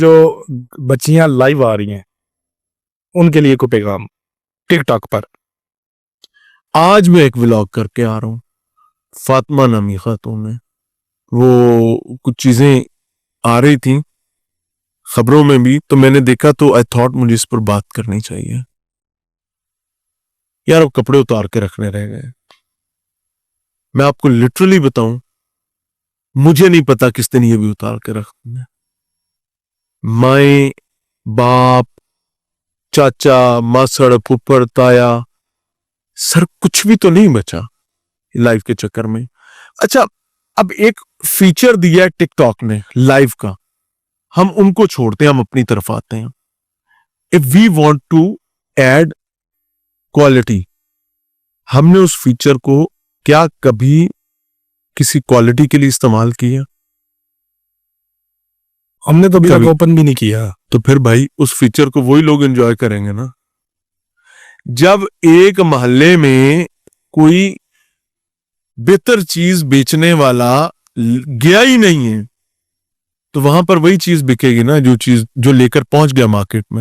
जो बच्चियां लाइव आ रही हैं उनके लिए कोई पैगाम टिकटॉक पर। आज मैं एक व्लॉग करके आ रहा हूँ। फातिमा नामी खातून है, वो कुछ चीजें आ रही थी खबरों में भी, तो मैंने देखा तो आई थॉट मुझे इस पर बात करनी चाहिए। यार, वो कपड़े उतार के रखने रह गए। मैं आपको लिटरली बताऊं, मुझे नहीं पता किस दिन ये भी उतार के रखना है। माए, बाप, चाचा, मासड़, फुफड़, ताया, सर कुछ भी तो नहीं बचा लाइव के चक्कर में। अच्छा, अब एक फीचर दिया है टिकटॉक ने लाइव का, हम उनको छोड़ते हैं, हम अपनी तरफ आते हैं। If we want to add quality, हमने उस फीचर को क्या कभी किसी क्वालिटी के लिए इस्तेमाल किया? हमने तो अभी तक कभी। ओपन भी नहीं किया। तो फिर भाई उस फीचर को वही लोग एंजॉय करेंगे ना। जब एक मोहल्ले में कोई बेहतर चीज बेचने वाला गया ही नहीं है, तो वहां पर वही चीज बिकेगी ना जो चीज जो लेकर पहुंच गया मार्केट में।